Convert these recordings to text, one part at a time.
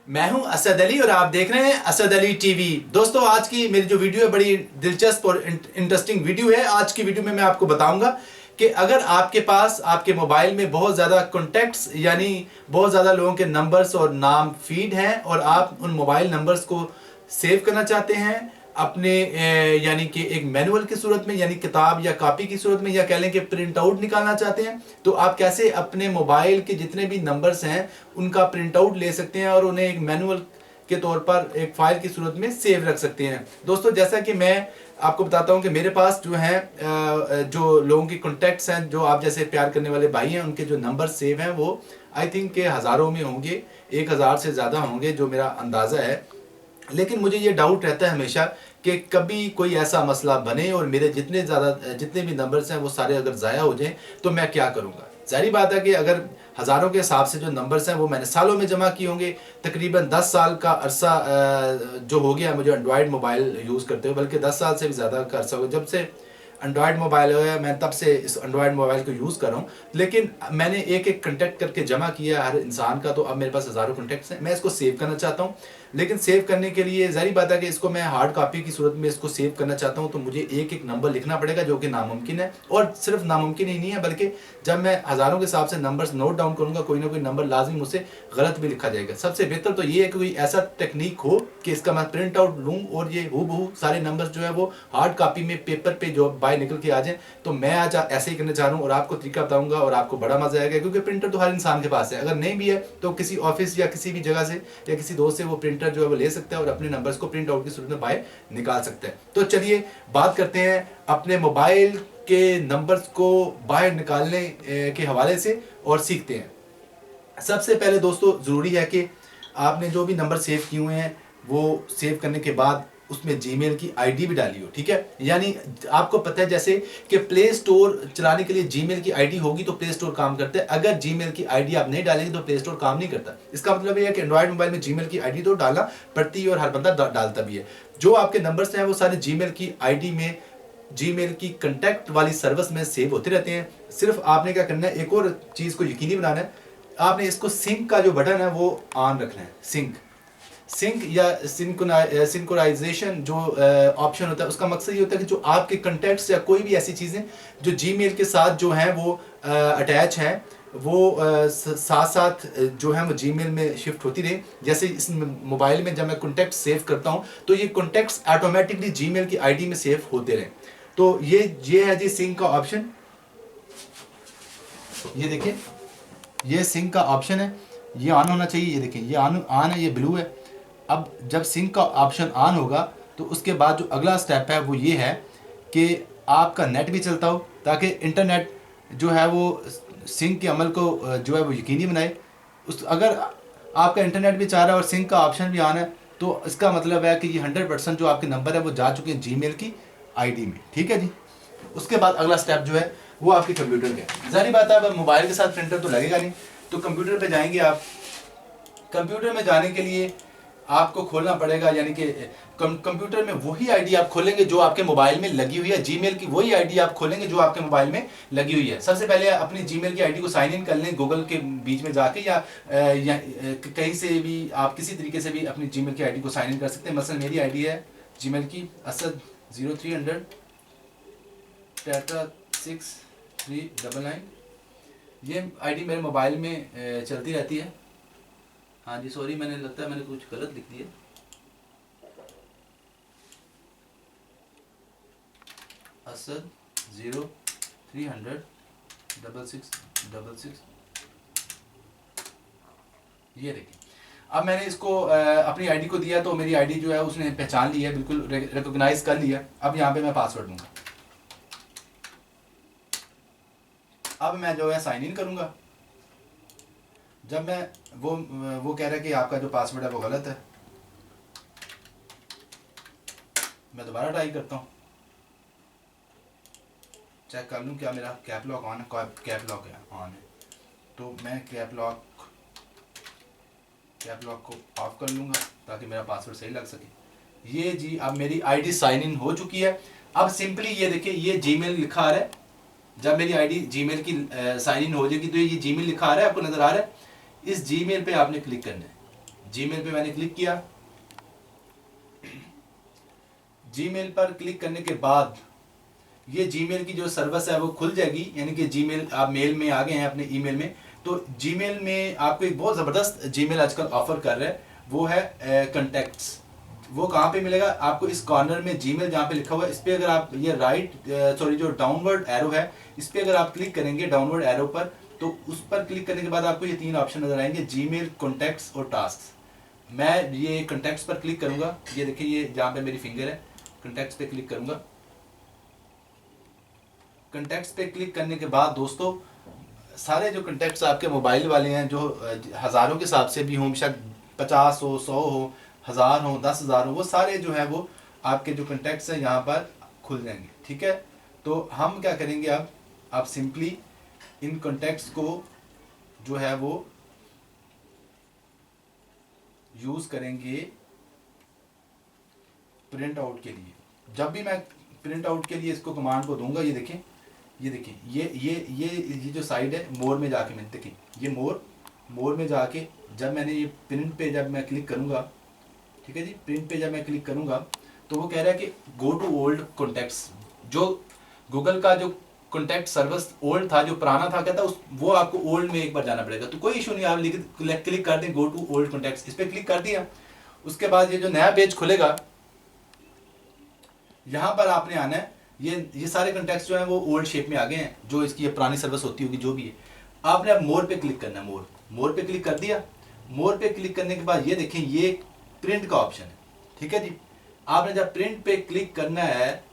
मैं हूं असद अली और आप देख रहे हैं असद अली टीवी। दोस्तों, आज की मेरी जो वीडियो है बड़ी दिलचस्प और इंटरेस्टिंग वीडियो है। आज की वीडियो में मैं आपको बताऊंगा कि अगर आपके पास आपके मोबाइल में बहुत ज़्यादा कॉन्टैक्ट्स यानी बहुत ज़्यादा लोगों के नंबर्स और नाम फीड हैं और आप उन मोबाइल नंबर्स को सेव करना चाहते हैं अपने यानी कि एक मैनुअल की सूरत में, यानी किताब या कॉपी की सूरत में, या कह लें कि प्रिंट आउट निकालना चाहते हैं, तो आप कैसे अपने मोबाइल के जितने भी नंबर्स हैं उनका प्रिंट आउट ले सकते हैं और उन्हें एक मैनुअल के तौर पर एक फाइल की सूरत में सेव रख सकते हैं। दोस्तों, जैसा कि मैं आपको बताता हूं कि मेरे पास जो है जो लोगों के कॉन्टैक्ट्स हैं, जो आप जैसे प्यार करने वाले भाई हैं, उनके जो नंबर सेव हैं वो आई थिंक के हज़ारों में होंगे, 1000 से ज़्यादा होंगे जो मेरा अंदाज़ा है। लेकिन मुझे ये डाउट रहता है हमेशा कि कभी कोई ऐसा मसला बने और मेरे जितने भी नंबर्स हैं वो सारे अगर ज़ाया हो जाएं तो मैं क्या करूँगा। ज़ाहिर बात है कि अगर हज़ारों के हिसाब से जो नंबर्स हैं वो मैंने सालों में जमा किए होंगे, तकरीबन 10 साल का अरसा जो हो गया मुझे एंड्रॉयड मोबाइल यूज़ करते हुए, बल्कि 10 साल से भी ज़्यादा का अरसा हो गया जब से एंड्रॉयड मोबाइल है, मैं तब से इस एंड्रॉयड मोबाइल को यूज़ कर रहा हूँ। लेकिन मैंने एक एक कॉन्टैक्ट करके जमा किया हर इंसान का, तो अब मेरे पास हज़ारों कॉन्टैक्ट्स हैं। मैं इसको सेव करना चाहता हूँ, लेकिन सेव करने के लिए ज़ाहिर बात है कि इसको मैं हार्ड कॉपी की सूरत में इसको सेव करना चाहता हूँ, तो मुझे एक एक नंबर लिखना पड़ेगा, जो कि नामुमकिन है। और सिर्फ नामुमकिन ही नहीं है, बल्कि जब मैं हज़ारों के हिसाब से नंबर्स नोट डाउन करूँगा, कोई ना कोई नंबर लाजमी मुझसे गलत भी लिखा जाएगा। सबसे बेहतर तो ये है कि कोई ऐसा टेक्निक हो कि इसका मैं प्रिंट आउट लूँ और ये हूबहू सारे नंबर्स जो है वो हार्ड कॉपी में पेपर पे जो बाय निकल के आ जाए। तो मैं आज ऐसे ही करने जा रहा हूँ और आपको तरीका बताऊंगा और आपको बड़ा मजा आएगा, क्योंकि प्रिंटर तो हर इंसान के पास है। अगर नहीं भी है तो किसी ऑफिस या किसी भी जगह से या किसी दोस्त से वो प्रिंटर जो है वो ले सकता है और अपने नंबर्स को प्रिंट आउट की सूरत में बाहर निकाल सकता है। तो चलिए बात करते हैं अपने मोबाइल के नंबर्स को बाहर निकालने के हवाले से और सीखते हैं। सबसे पहले दोस्तों ज़रूरी है कि आपने जो भी नंबर सेव किए हुए हैं वो सेव करने के बाद उसमें जीमेल की आईडी भी डाली हो, ठीक है। यानी आपको पता है जैसे कि प्ले स्टोर चलाने के लिए जीमेल की आईडी होगी तो प्ले स्टोर काम करता है। अगर जीमेल की आईडी आप नहीं डालेंगे तो प्ले स्टोर काम नहीं करता। इसका मतलब ये है कि एंड्रॉयड मोबाइल में जीमेल की आईडी तो डालना पड़ती है और हर बंदा डालता भी है। जो आपके नंबर्स हैं वो सारे जीमेल की आईडी में, जीमेल की कंटैक्ट वाली सर्विस में सेव होते रहते हैं। सिर्फ आपने क्या करना है, एक और चीज़ को यकीनी बनाना है, आपने इसको सिंक का जो बटन है वो ऑन रखना है। सिंक या सिंक्रोनाइजेशन जो ऑप्शन होता है, उसका मकसद ये होता है कि जो आपके कंटैक्ट्स या कोई भी ऐसी चीज़ें जो जीमेल के साथ जो हैं वो अटैच हैं, वो साथ साथ जो है वो जीमेल में शिफ्ट होती रहे। जैसे इस मोबाइल में जब मैं कॉन्टैक्ट सेव करता हूँ तो ये कॉन्टैक्ट्स ऑटोमेटिकली जीमेल की आईडी में सेव होते रहे। तो ये है जी सिंक का ऑप्शन। ये देखिए, ये सिंक का ऑप्शन है, ये ऑन होना चाहिए। ये देखिए, ये ऑन है, ये ब्लू है। अब जब सिंक का ऑप्शन ऑन होगा तो उसके बाद जो अगला स्टेप है वो ये है कि आपका नेट भी चलता हो, ताकि इंटरनेट जो है वो सिंक के अमल को जो है वो यकीनी बनाए। अगर आपका इंटरनेट भी चाह रहा है और सिंक का ऑप्शन भी ऑन है तो इसका मतलब है कि ये 100% जो आपके नंबर है वो जा चुके हैं जीमेल की आईडी में, ठीक है जी। उसके बाद अगला स्टेप जो है वो आपके कंप्यूटर का है। ज़ाहिर बात है अब मोबाइल के साथ प्रिंटर तो लगेगा नहीं, तो कंप्यूटर पे जाएंगे आप। कंप्यूटर में जाने के लिए आपको खोलना पड़ेगा, यानी कि कंप्यूटर में वही आईडी आप खोलेंगे जो आपके मोबाइल में लगी हुई है। जीमेल की वही आईडी आप खोलेंगे जो आपके मोबाइल में लगी हुई है। सबसे पहले अपनी जीमेल की आईडी को साइन इन कर लें गूगल के बीच में जाके, या कहीं से भी आप किसी तरीके से भी अपनी जीमेल की आईडी को साइन इन कर सकते हैं। मसलन मेरी आईडी है जीमेल की असद 0300 6399। ये आईडी मेरे मोबाइल में चलती रहती है। हाँ जी, सॉरी, मैंने लगता है मैंने कुछ गलत लिख दिया। असद 0300 6666। ये देखिए, अब मैंने इसको अपनी आईडी को दिया तो मेरी आईडी जो है उसने पहचान ली है, बिल्कुल रिकॉग्नाइज कर लिया। अब यहाँ पे मैं पासवर्ड दूंगा। अब मैं जो है साइन इन करूंगा। जब मैं वो कह रहा है कि आपका जो पासवर्ड है वो गलत है, मैं दोबारा ट्राई करता हूँ, चेक कर लूँ क्या मेरा कैप लॉक ऑन है। कैप लॉक है ऑन है, तो मैं कैप लॉक को ऑफ कर लूँगा ताकि मेरा पासवर्ड सही लग सके। ये जी, अब मेरी आईडी साइन इन हो चुकी है। अब सिंपली ये देखिए, ये जीमेल लिखा आ रहा है। जब मेरी आईडी जीमेल की साइन इन हो जाएगी तो ये जीमेल लिखा आ रहा है, आपको नजर आ रहा है। इस जीमेल पे आपने क्लिक करना है। जीमेल पे मैंने क्लिक किया। जीमेल पर क्लिक करने के बाद ये जीमेल की जो सर्विस है वो खुल जाएगी, यानी कि जीमेल आप मेल में आ गए हैं अपने ईमेल में। तो जीमेल में आपको एक बहुत ज़बरदस्त जीमेल आजकल ऑफर कर रहा है, वो है कॉन्टैक्ट्स। वो कहाँ पे मिलेगा आपको? इस कॉर्नर में जीमेल जहाँ पे लिखा हुआ है, इस पर अगर आप ये जो डाउनवर्ड एरो है, इस पर अगर आप क्लिक करेंगे डाउनवर्ड एरो पर, तो उस पर क्लिक करने के बाद आपको ये 3 ऑप्शन नजर आएंगे, जीमेल, कॉन्टैक्ट्स और टास्क। मैं ये कॉन्टैक्ट्स पर क्लिक करूंगा, ये देखिए ये जहाँ पे मेरी फिंगर है, कॉन्टैक्ट्स पे क्लिक करूंगा। कॉन्टैक्ट्स पे क्लिक करने के बाद दोस्तों सारे जो कॉन्टैक्ट्स आपके मोबाइल वाले हैं, जो हज़ारों के हिसाब से भी हों, शायद 50 हो, 100 हो, 1000 हो, 10,000 हो, वो सारे जो है वो आपके जो कॉन्टैक्ट्स हैं यहाँ पर खुल जाएंगे। ठीक है, तो हम क्या करेंगे अब, आप सिंपली इन कॉन्टैक्ट्स को जो है वो यूज़ करेंगे प्रिंट आउट के लिए। जब भी मैं प्रिंट आउट के लिए इसको कमांड को दूंगा, ये देखें, ये देखिए, ये जो साइड है, मोर में जाके मैंने देखिए, ये मोर में जाके जब मैंने ये प्रिंट पे जब मैं क्लिक करूंगा, ठीक है जी, प्रिंट पे जब मैं क्लिक करूंगा तो वो कह रहा है कि गो टू ओल्ड कॉन्टैक्ट्स। जो गूगल का जो कॉन्टैक्ट सर्विस ओल्ड था, जो पुराना था, कहता उस वो आपको ओल्ड में एक बार जाना पड़ेगा। तो कोई इशू नहीं, आप क्लिक कर दें गो टू ओल्ड कॉन्टैक्ट्स, इस पर क्लिक कर दिया। उसके बाद ये जो नया पेज खुलेगा, यहाँ पर आपने आना है, ये सारे कॉन्टैक्ट्स जो हैं वो ओल्ड शेप में आ गए हैं, जो इसकी ये पुरानी सर्विस होती होगी जो भी है। आपने अब मोर पे क्लिक करना है, मोर पे क्लिक कर दिया। मोर पे क्लिक करने के बाद ये देखें, ये प्रिंट का ऑप्शन है। ठीक है जी, आपने जब प्रिंट पे क्लिक करना है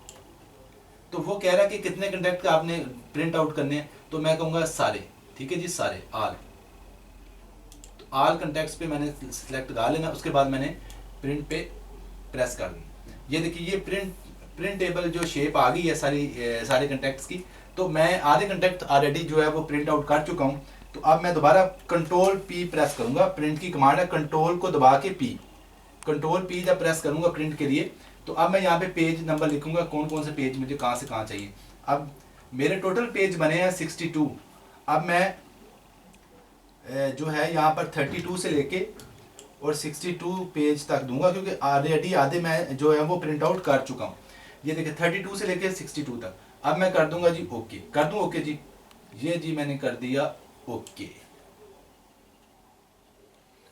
तो वो कह रहा है कि कितने कॉन्टैक्ट का आपने प्रिंट आउट करने हैं, तो मैं कहूँगा सारे। ठीक है जी, सारे, ऑल। तो ऑल कॉन्टैक्ट्स पे मैंने सिलेक्ट कर लेना। उसके बाद मैंने प्रिंट पे प्रेस कर दी। ये देखिए, ये प्रिंटेबल जो शेप आ गई है सारे कॉन्टैक्ट्स की। तो मैं आधे कॉन्टैक्ट ऑलरेडी जो है वो प्रिंट आउट कर चुका हूँ। तो अब मैं दोबारा कंट्रोल P प्रेस करूंगा। प्रिंट की कमांड है, कंट्रोल को दबा के P, कंट्रोल P जब प्रेस करूंगा प्रिंट के लिए, तो अब मैं यहाँ पे पेज नंबर लिखूंगा, कौन कौन से पेज मुझे कहाँ से कहाँ चाहिए। अब मेरे टोटल पेज बने हैं 62। अब मैं जो है यहाँ पर 32 से लेके और 62 पेज तक दूंगा, क्योंकि ऑलरेडी आधे मैं जो है वो प्रिंट आउट कर चुका हूँ। ये देखिए 32 से लेके 62 तक। अब मैं कर दूंगा जी ओके, कर दूं ओके जी, ये जी मैंने कर दिया ओके।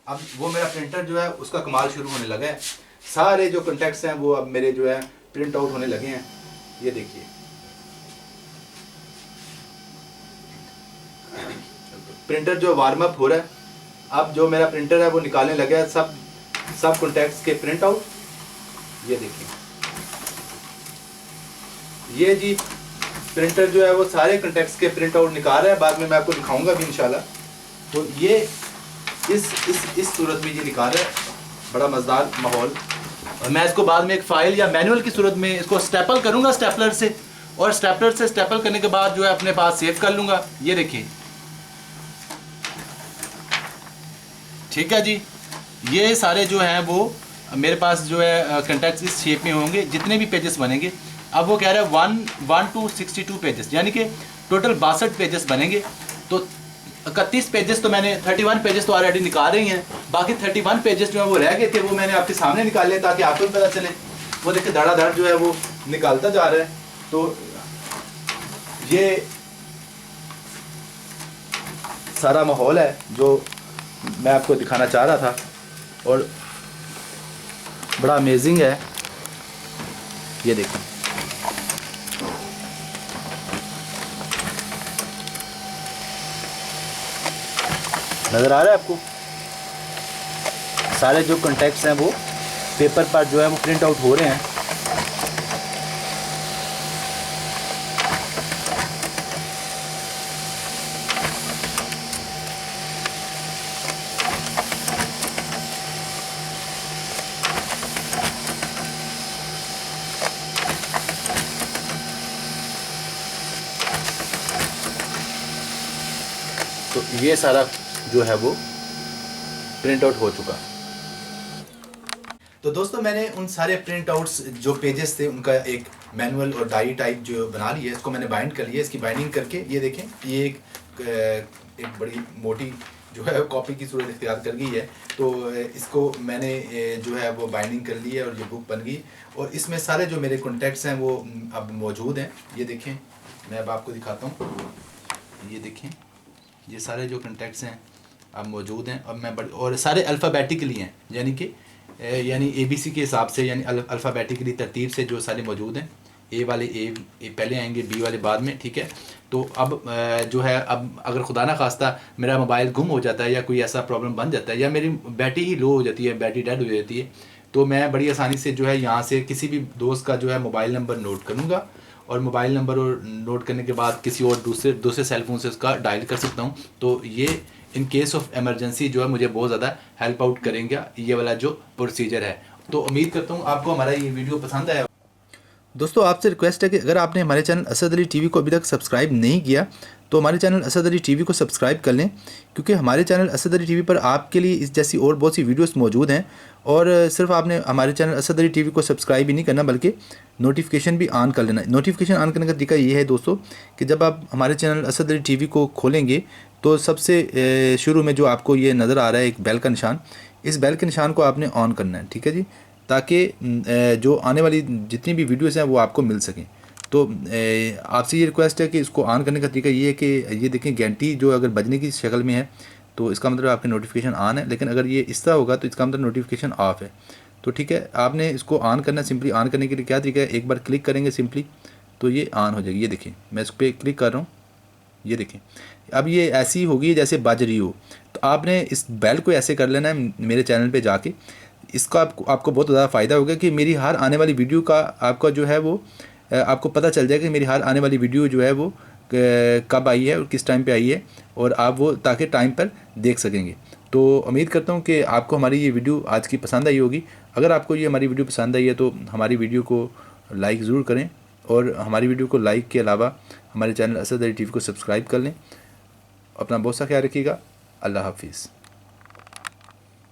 अब वो मेरा प्रिंटर जो है उसका कमाल शुरू होने लगा है। सारे जो कॉन्टैक्ट्स हैं वो अब मेरे जो है प्रिंट आउट होने लगे हैं। ये देखिए, प्रिंटर जो वार्म अप हो रहा है। अब जो मेरा प्रिंटर है वो निकालने लगा है सब कॉन्टैक्ट्स के प्रिंट आउट। ये देखिए, ये जी प्रिंटर जो है वो सारे कॉन्टैक्ट्स के प्रिंट आउट निकाल रहा है। बाद में मैं आपको दिखाऊंगा भी इंशाल्लाह। तो ये इस सूरत में ये निकाल रहा है, बड़ा मज़ेदार माहौल। और मैं इसको बाद में एक फ़ाइल या मैनुअल की सूरत में इसको स्टेपल करूंगा स्टेपलर से, और स्टेपलर से स्टेपल करने के बाद जो है अपने पास सेव कर लूँगा। ये देखिए, ठीक है जी, ये सारे जो हैं वो मेरे पास जो है कॉन्टैक्ट्स इस शेप में होंगे, जितने भी पेजेस बनेंगे। अब वो कह रहा है 1 to 62 पेजेस, यानी कि टोटल 62 पेजेस बनेंगे। तो 31 पेजेस तो मैंने 31 पेजेस तो ऑलरेडी निकाल रही हैं, बाकी 31 पेजेस जो है वो रह गए थे, वो मैंने आपके सामने निकाले ताकि आपको भी पता चले। वो देखिए धड़ाधड़ जो है वो निकालता जा रहा है। तो ये सारा माहौल है जो मैं आपको दिखाना चाह रहा था, और बड़ा अमेजिंग है। ये देखिए, नज़र आ रहा है आपको, सारे जो कॉन्टैक्ट्स हैं वो पेपर पर जो है वो प्रिंट आउट हो रहे हैं। तो ये सारा जो है वो प्रिंट आउट हो चुका। तो दोस्तों मैंने उन सारे प्रिंट आउट्स जो पेजेस थे उनका एक मैनुअल और डायरी टाइप जो बना लिया है, इसको मैंने बाइंड कर लिया। इसकी बाइंडिंग करके ये देखें, ये एक बड़ी मोटी जो है कॉपी की सूरत इख्तियार कर गई है। तो इसको मैंने जो है वो बाइंडिंग कर ली है और ये बुक बन गई। और इसमें सारे जो मेरे कॉन्टैक्ट्स हैं वो अब मौजूद हैं। ये देखें, मैं अब आपको दिखाता हूँ, ये देखें, ये सारे जो कॉन्टैक्ट्स हैं अब मौजूद हैं। अब मैं और सारे अल्फ़ाबेटिकली हैं, यानी ABC के हिसाब से, यानी अल्फ़ाबेटिकली तरतीब से जो सारे मौजूद हैं। ए वाले ए पहले आएंगे, बी वाले बाद में, ठीक है। तो अब जो है, अब अगर खुदा ना खास्ता मेरा मोबाइल गुम हो जाता है या कोई ऐसा प्रॉब्लम बन जाता है या मेरी बैटरी ही लो हो जाती है, बैटरी डेड हो जाती है, तो मैं बड़ी आसानी से जो है यहाँ से किसी भी दोस्त का जो है मोबाइल नंबर नोट करूँगा और मोबाइल नंबर नोट करने के बाद किसी और दूसरे सेल फोन से उसका डायल कर सकता हूँ। तो ये इन केस ऑफ एमरजेंसी जो है मुझे बहुत ज़्यादा हेल्प आउट करेंगे ये वाला जो प्रोसीजर है। तो उम्मीद करता हूँ आपको हमारा ये वीडियो पसंद आया। दोस्तों आपसे रिक्वेस्ट है कि अगर आपने हमारे चैनल असद अली टीवी को अभी तक सब्सक्राइब नहीं किया तो हमारे चैनल असद अली टीवी को सब्सक्राइब कर लें, क्योंकि हमारे चैनल असद अली टीवी पर आपके लिए इस जैसी और बहुत सी वीडियोस मौजूद हैं। और सिर्फ आपने हमारे चैनल असद अली टीवी को सब्सक्राइब ही नहीं करना बल्कि नोटिफिकेशन भी ऑन कर लेना। नोटिफिकेशन ऑन करने का तरीका ये है दोस्तों कि जब आप हमारे चैनल असद अली टीवी को खोलेंगे तो सबसे शुरू में जो आपको ये नज़र आ रहा है एक बेल का निशान, इस बेल के निशान को आपने ऑन करना है, ठीक है जी, ताकि जो आने वाली जितनी भी वीडियोस हैं वो आपको मिल सकें। तो आपसे ये रिक्वेस्ट है कि इसको ऑन करने का तरीका ये है कि ये देखें घंटी जो अगर बजने की शक्ल में है तो इसका मतलब आपके नोटिफिकेशन ऑन है, लेकिन अगर ये इस तरह होगा तो इसका मतलब नोटिफिकेशन ऑफ है। तो ठीक है, आपने इसको ऑन करना। सिंपली ऑन करने के लिए क्या तरीका है, एक बार क्लिक करेंगे सिंपली तो ये ऑन हो जाएगी। ये देखें, मैं इस पर क्लिक कर रहा हूँ, ये देखें अब ये ऐसी होगी जैसे बज रही हो। तो आपने इस बेल को ऐसे कर लेना है मेरे चैनल पे जाके। इसका आपको बहुत ज़्यादा फ़ायदा होगा कि मेरी हर आने वाली वीडियो का आपका जो है वो आपको पता चल जाएगा कि मेरी हर आने वाली वीडियो जो है वो कब आई है और किस टाइम पे आई है, और आप वो ताकि टाइम पर देख सकेंगे। तो उम्मीद करता हूँ कि आपको हमारी ये वीडियो आज की पसंद आई होगी। अगर आपको ये हमारी वीडियो पसंद आई है तो हमारी वीडियो को लाइक ज़रूर करें, और हमारी वीडियो को लाइक के अलावा हमारे चैनल असद अली टीवी को सब्सक्राइब कर लें। अपना बहुत सा ख्याल रखिएगा। अल्लाह हाफिज़।